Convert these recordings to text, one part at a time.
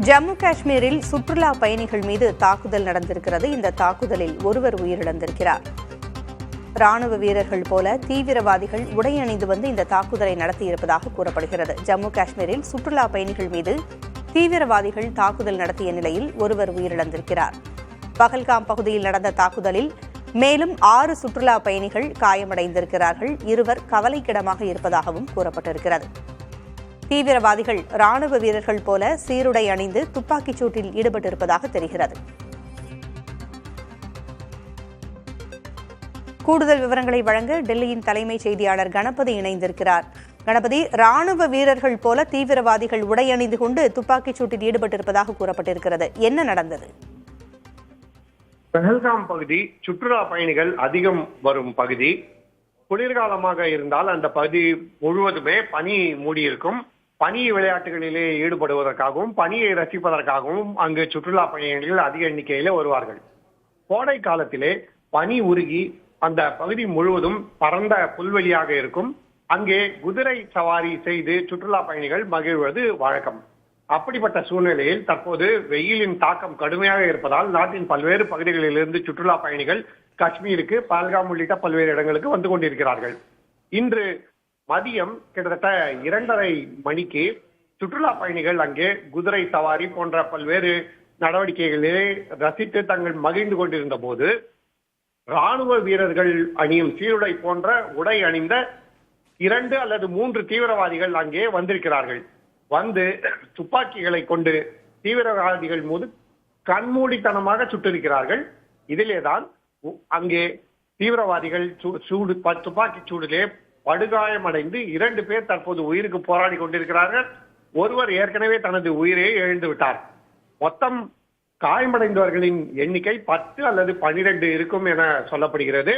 ஜம்மு காஷ்மீரில் சுற்றுலா பயணிகள் மீது தாக்குதல் நடந்திருக்கிறது. இந்த தாக்குதலில் ஒருவர் உயிரிழந்திருக்கிறார். ராணுவ வீரர்கள் போல தீவிரவாதிகள் உடையணிந்து வந்து இந்த தாக்குதலை நடத்தியிருப்பதாக கூறப்படுகிறது. ஜம்மு காஷ்மீரில் சுற்றுலா பயணிகள் மீது தீவிரவாதிகள் தாக்குதல் நடத்திய நிலையில் ஒருவர் உயிரிழந்திருக்கிறார். பகல்காம் பகுதியில் நடந்த தாக்குதலில் மேலும் 6 சுற்றுலா பயணிகள் காயமடைந்திருக்கிறார்கள். இருவர் கவலைக்கிடமாக இருப்பதாகவும் கூறப்பட்டிருக்கிறது. தீவிரவாதிகள் ராணுவ வீரர்கள் போல சீருடை அணிந்து துப்பாக்கிச் சூட்டில் ஈடுபட்டிருப்பதாக தெரிகிறது. கூடுதல் விவரங்களை வழங்க டெல்லியின் தலைமைச் செய்தியாளர் கணபதி இணைந்திருக்கிறார். கணபதி, ராணுவ வீரர்கள் போல தீவிரவாதிகள் உடையணிந்து கொண்டு துப்பாக்கிச் சூட்டில் ஈடுபட்டிருப்பதாக கூறப்பட்டிருக்கிறது. என்ன நடந்தது? பஹல்காம் பகுதி சுற்றுலா பயணிகள் அதிகம் வரும் பகுதி. குளிர்காலமாக இருந்தால் அந்த பகுதி முழுவதுமே பனி மூடியிருக்கும். பனி விளையாட்டுகளிலே ஈடுபடுவதற்காகவும் பனியை ரசிப்பதற்காகவும் அங்கு சுற்றுலா பயணிகள் அதிக எண்ணிக்கையில வருவார்கள். கோடை காலத்திலே பனி உருகி அந்த பகுதி முழுவதும் பரந்த புல்வெளியாக இருக்கும். அங்கே குதிரை சவாரி செய்து சுற்றுலா பயணிகள் மகிழ்வது வழக்கம். அப்படிப்பட்ட சூழ்நிலையில் தற்போது வெயிலின் தாக்கம் கடுமையாக இருப்பதால் நாட்டின் பல்வேறு பகுதிகளிலிருந்து சுற்றுலா பயணிகள் காஷ்மீருக்கு, பஹல்காம் உள்ளிட்ட பல்வேறு இடங்களுக்கு வந்து கொண்டிருக்கிறார்கள். இன்று மதியம் கிட்டத்தட்ட 2:30 மணிக்கு சுற்றுலா பயணிகள் அங்கே குதிரை சவாரி போன்ற பல்வேறு நடவடிக்கைகளிலே ரசித்து தங்கள் மகிழ்ந்து கொண்டிருந்த போது ராணுவ வீரர்கள் அணியும் சீருடை போன்ற உடை அணிந்த 2 அல்லது 3 தீவிரவாதிகள் அங்கே வந்திருக்கிறார்கள். வந்து துப்பாக்கிகளை கொண்டு தீவிரவாதிகள் மீது கண்மூடித்தனமாக சுட்டிருக்கிறார்கள். இதிலேதான் அங்கே தீவிரவாதிகள் துப்பாக்கி சூடிலே படுகாயமடைந்து 2 பேர் தற்போது உயிருக்கு போராடி கொண்டிருக்கிறார்கள். ஒருவர் ஏற்கனவே தனது உயிரை இழந்து விட்டார். மொத்தம் காயமடைந்தவர்களின் எண்ணிக்கை 10 அல்லது 12 இருக்கும் என சொல்லப்படுகிறது.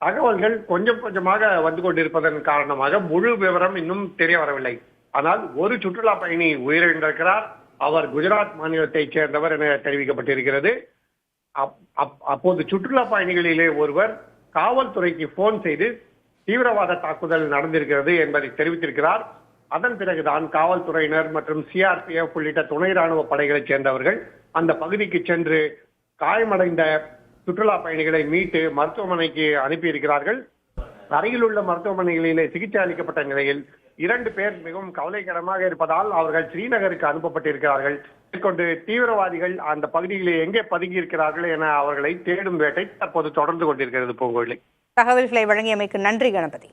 தகவல்கள் கொஞ்சம் கொஞ்சமாக வந்து கொண்டிருப்பதன் காரணமாக முழு விவரம் இன்னும் தெரிய வரவில்லை. ஆனால் ஒரு சுற்றுலா பயணி உயிரிழந்திருக்கிறார். அவர் குஜராத் மாநிலத்தைச் சேர்ந்தவர் என தெரிவிக்கப்பட்டிருக்கிறது. அப்போது சுற்றுலா பயணிகளிலே ஒருவர் காவல்துறைக்கு போன் செய்து தீவிரவாத தாக்குதல் நடந்திருக்கிறது என்பதை தெரிவித்திருக்கிறார். அதன் பிறகுதான் காவல்துறையினர் மற்றும் சிஆர்பிஎஃப் உள்ளிட்ட துணை ராணுவ படைகளைச் சேர்ந்தவர்கள் அந்த பகுதிக்கு சென்று காயமடைந்த சுற்றுலா பயணிகளை மீட்டு மருத்துவமனைக்கு அனுப்பியிருக்கிறார்கள். அருகில் உள்ள மருத்துவமனைகளிலே சிகிச்சை அளிக்கப்பட்ட நிலையில் 2 பேர் மிகவும் கவலைக்கிடமாக இருப்பதால் அவர்கள் ஸ்ரீநகருக்கு அனுப்பப்பட்டிருக்கிறார்கள். மேற்கொண்டு தீவிரவாதிகள் அந்த பகுதியிலே எங்கே பதுங்கி இருக்கிறார்கள் என அவர்களை தேடும் வேட்டை தற்போது தொடர்ந்து கொண்டிருக்கிறது. பூங்கோழி, தகவல்களை வழங்கியமைக்கு நன்றி கணபதி.